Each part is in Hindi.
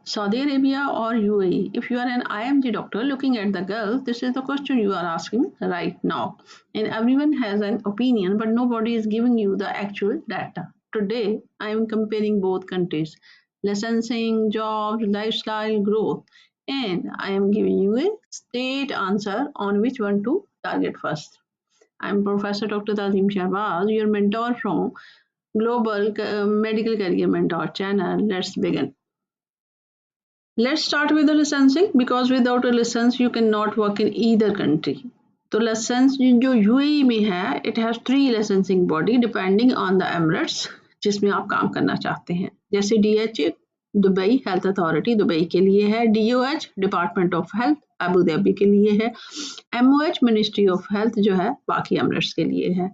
Saudi Arabia or UAE? If you are an IMG doctor looking at the Gulf, this is the question you are asking right now. And everyone has an opinion, but nobody is giving you the actual data. Today, I am comparing both countries, licensing, jobs, lifestyle, growth, and I am giving you a straight answer on which one to target first. I am Professor Dr. Tazim Shahbaz, your mentor from Global Medical Career Mentor channel. Let's begin. Let's start with the licensing because without a license you cannot work in either country. तो लाइसेंस जो यूएई में है it has 3 licensing body depending on the Emirates जिसमें आप काम करना चाहते हैं. जैसे DHA Dubai health authority Dubai के लिए है, DOH department of health Abu Dhabi के लिए है, एमओएच मिनिस्ट्री ऑफ हेल्थ जो है बाकी एमिरेट्स के लिए है.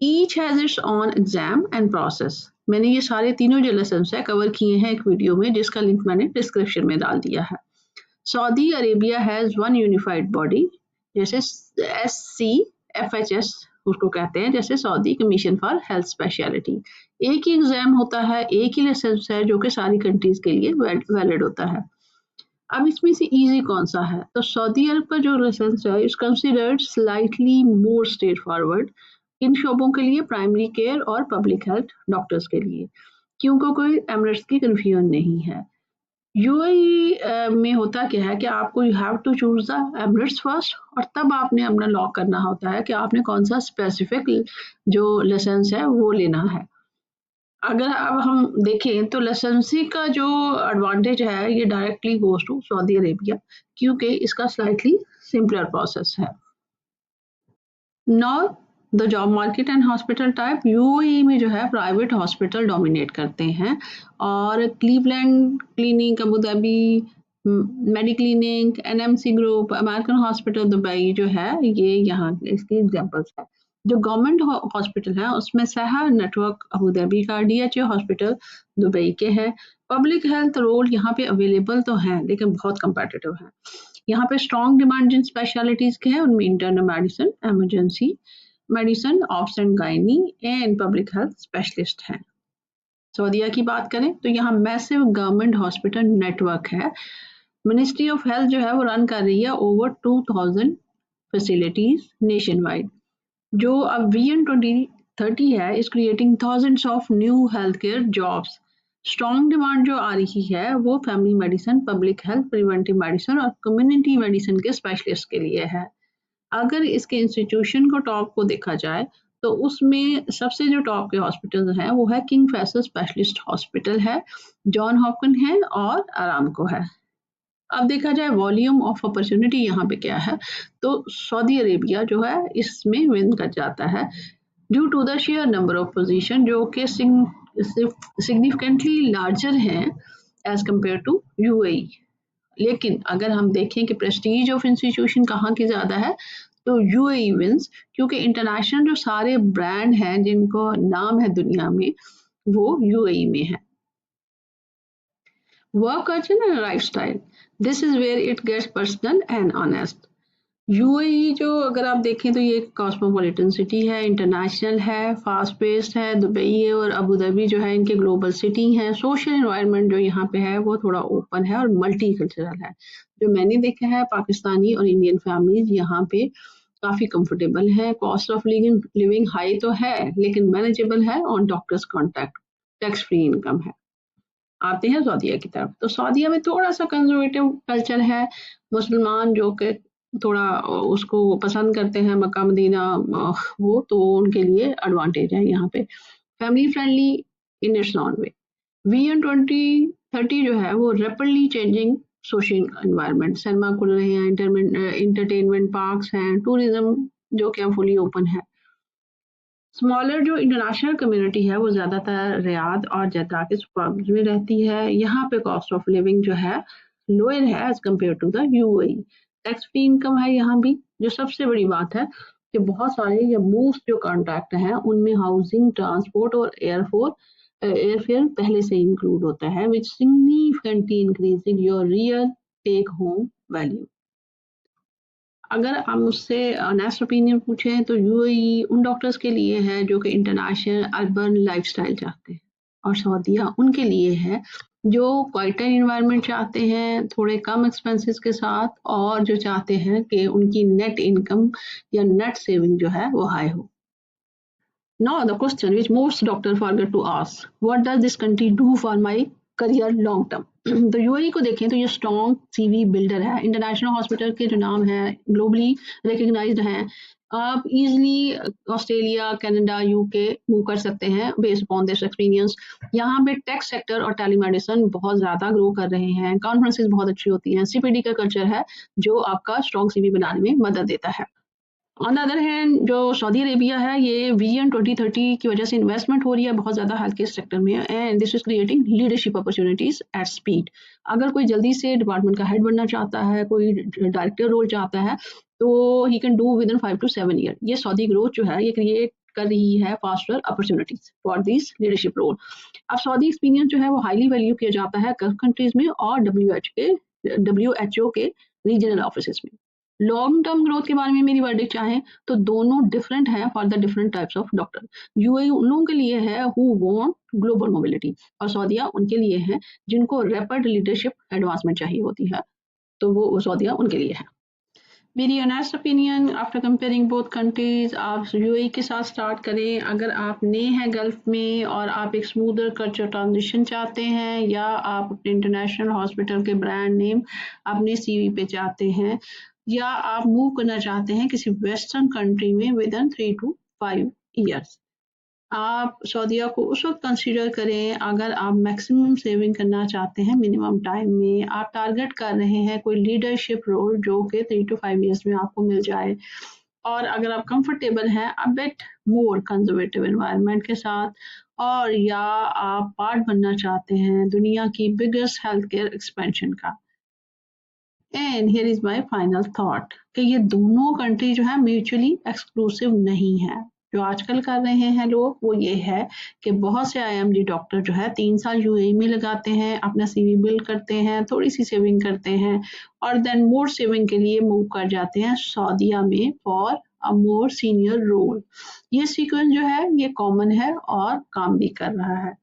Each has its on exam and process. मैंने ये सारे तीनों जो लेसन्स है कवर किए हैं एक वीडियो में जिसका लिंक मैंने डिस्क्रिप्शन में डाल दिया है. Saudi Arabia has one unified body जैसे SCFHS उसको कहते हैं, जैसे Saudi commission for health speciality. एक ही एग्जाम होता है, एक ही लाइसेंस है जो कि सारी कंट्रीज के लिए वैलिड होता है. अब इसमें से इजी कौन सा है? तो सऊदी अरब का जो लाइसेंस है is considered slightly more straightforward in शोबों के लिए, प्राइमरी केयर और पब्लिक हेल्थ डॉक्टर्स के लिए, क्योंकि कोई एमिरेट्स की कन्फ्यूजन नहीं है. यूएई में होता क्या है कि आपको you have to choose the Emirates first और तब आपने अपना लॉक करना होता है कि आपने कौन सा स्पेसिफिक जो लाइसेंस है वो लेना है. अगर अब हम देखें तो लाइसेंसी का जो एडवांटेज है ये directly goes to Saudi Arabia क्योंकि इसका स्लाइटली सिंपलर प्रोसेस है. Now the job market and hospital type. UAE में जो है प्राइवेट हॉस्पिटल डोमिनेट करते हैं और Cleveland Clinic Abu Dhabi, Mediclinic, NMC group, American hospital Dubai जो है ये यहाँ इसकी एग्जांपल्स है. जो गवर्नमेंट हॉस्पिटल है उसमें सहा नेटवर्क अबू धाबी का, डीएचए हॉस्पिटल दुबई के हैं. पब्लिक हेल्थ रोल यहाँ पे अवेलेबल तो हैं लेकिन बहुत कम्पिटिटिव है. यहाँ पे स्ट्रॉन्ग डिमांड जिन स्पेशलिटीज के हैं उनमें internal medicine, emergency medicine, obs and gynae and public health specialist हैं. सऊदीया की बात करें तो यहाँ मैसिव गवर्नमेंट हॉस्पिटल नेटवर्क है. मिनिस्ट्री ऑफ हेल्थ जो है वो रन कर रही है ओवर 2000 फैसिलिटीज नेशन वाइड. जो अब विजन 2030 है is creating thousands of new health care jobs. Strong demand जो आ रही है वो family medicine, public health, preventive medicine और कम्युनिटी मेडिसिन के स्पेशलिस्ट के लिए है. अगर इसके इंस्टीट्यूशन को टॉप को देखा जाए तो उसमें सबसे जो टॉप के हॉस्पिटल हैं वो है किंग फैसल स्पेशलिस्ट हॉस्पिटल है, जॉन हॉपकिन है और आरामको है. अब देखा जाए वॉल्यूम ऑफ अपॉर्चुनिटी यहाँ पे क्या है तो सऊदी अरेबिया जो है इसमें विन कर जाता है due to the sheer number of position जो कि सिग्निफिकेंटली लार्जर हैं एज कम्पेयर टू यूएई. लेकिन अगर हम देखें कि प्रेस्टीज ऑफ इंस्टीट्यूशन कहाँ की ज़्यादा है तो यूएई विंस क्योंकि इंटरनेशनल जो सारे ब्रांड हैं जिनको नाम है दुनिया में वो यूएई में है. Work culture and lifestyle, this is where it gets personal and honest. UAE जो अगर आप देखें तो ये कॉस्मोपॉलिटन सिटी है, इंटरनेशनल है, फास्ट पेस्ड है. दुबई और अबू धाबी जो है इनके ग्लोबल सिटी हैं. सोशल एनवायरनमेंट जो यहाँ पे है वो थोड़ा ओपन है और मल्टी कल्चरल है. जो मैंने देखा है पाकिस्तानी और इंडियन फैमिलीज यहाँ पे काफ़ी कंफर्टेबल है. कॉस्ट ऑफ लिविंग हाई तो है लेकिन मैनेजेबल है on doctors contact, tax free income है. आते हैं सऊदीया की तरफ तो सऊदीया में थोड़ा सा कंजर्वेटिव कल्चर है. मुसलमान जो कि थोड़ा उसको पसंद करते हैं मक्का मदीना वो तो उनके लिए एडवांटेज है यहाँ पे. Family friendly in its non way. Vision 2030 जो है वो rapidly changing social environment. Cinema खुल रहे हैं, इंटरटेनमेंट पार्क्स हैं, टूरिज्म जो कि फुली ओपन है. स्मॉलर जो इंटरनेशनल कम्युनिटी है वो ज़्यादातर रियाद और जद्दा के सुबर्ब्स में रहती है. यहाँ पे कॉस्ट ऑफ लिविंग जो है लोअर है as compared to the UAE. Tax free income है यहाँ भी. जो सबसे बड़ी बात है कि बहुत सारे या मोस्ट जो कॉन्ट्रैक्ट हैं उनमें हाउसिंग, ट्रांसपोर्ट और एयरफेयर पहले से इंक्लूड होता है which significantly increasing your real take home value. अगर आप मुझसे ऑनेस्ट ओपिनियन पूछें तो यूएई उन डॉक्टर्स के लिए है जो कि इंटरनेशनल अर्बन लाइफस्टाइल चाहते हैं और सऊदीया उनके लिए है जो क्वाइटर इन्वायरमेंट चाहते हैं थोड़े कम एक्सपेंसेस के साथ, और जो चाहते हैं कि उनकी नेट इनकम या नेट सेविंग जो है वो हाई हो। Now the question which most doctors forget to ask, what does this country do for my career long term? तो यूएई को देखें तो ये स्ट्रॉन्ग सीवी बिल्डर है। इंटरनेशनल हॉस्पिटल के जो नाम है ग्लोबली रिकग्नाइज्ड हैं। आप easily Australia, Canada, UK move कर सकते हैं बेस्ड अपॉन दिस एक्सपीरियंस। यहाँ पे टेक सेक्टर और टेलीमेडिसिन बहुत ज़्यादा ग्रो कर रहे हैं। कॉन्फ्रेंसेस बहुत अच्छी होती हैं। सीपीडी का कल्चर है जो आपका स्ट्रॉन्ग सीवी बनाने में मदद देता है। ऑन द अदर हैंड जो सऊदी अरेबिया है, ये विजन 2030 की वजह से इन्वेस्टमेंट हो रही है बहुत ज़्यादा हेल्थ केयर सेक्टर में, and this is creating leadership opportunities at speed. अगर कोई जल्दी से डिपार्टमेंट का हेड बनना चाहता है, कोई डायरेक्टर रोल चाहता है, तो he can do within 5 to 7 year. ये सऊदी ग्रोथ जो है ये क्रिएट कर रही है faster opportunities for this leadership role. अब सऊदी एक्सपीरियंस जो है वो हाईली वैल्यू किया जाता है गल्फ कंट्रीज में और WHO के रीजनल ऑफिस में। लॉन्ग टर्म ग्रोथ के बारे में मेरी वर्डिक्ट चाहें तो दोनों डिफरेंट हैं for the different types of doctor. UAE उन लोगों के लिए है हु वांट ग्लोबल मोबिलिटी, और सऊदिया उनके लिए है जिनको रैपिड लीडरशिप एडवांसमेंट चाहिए होती है, तो वो सऊदिया उनके लिए है। मेरी honest opinion after comparing both countries, आप यूएई के साथ स्टार्ट करें अगर आप नए हैं गल्फ में और आप एक स्मूदर कल्चर ट्रांजिशन चाहते हैं, या आप अपने इंटरनेशनल हॉस्पिटल के ब्रांड नेम अपने सीवी पे चाहते हैं, या आप मूव करना चाहते हैं किसी वेस्टर्न कंट्री में विद इन 3 to 5 ईयर्स। आप सऊदीया को उस वक्त कंसीडर करें अगर आप मैक्सिमम सेविंग करना चाहते हैं मिनिमम टाइम में। आप टारगेट कर रहे हैं कोई लीडरशिप रोल जो कि 3 to 5 ईयर्स में आपको मिल जाए, और अगर आप कंफर्टेबल हैं a bit more conservative environment के साथ, और या आप पार्ट बनना चाहते हैं दुनिया की बिगेस्ट हेल्थ केयर एक्सपेंशन का। And here is my final thought कि ये दोनों कंट्री जो है म्यूचुअली एक्सक्लूसिव नहीं है। जो आजकल कर रहे हैं लोग वो ये है कि बहुत से आईएमडी डॉक्टर जो है 3 साल यूएई में लगाते हैं, अपना सीवी बिल्ड करते हैं, थोड़ी सी सेविंग करते हैं, और देन मोर सेविंग के लिए मूव कर जाते हैं सऊदीया में for a more senior role. ये सीक्वेंस जो है ये कॉमन है और काम भी कर रहा है।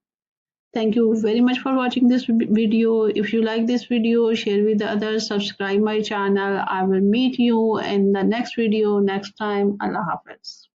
Thank you very much for watching this video. If you like this video, share with the others, subscribe my channel. I will meet you in the next video next time. Allah Hafiz.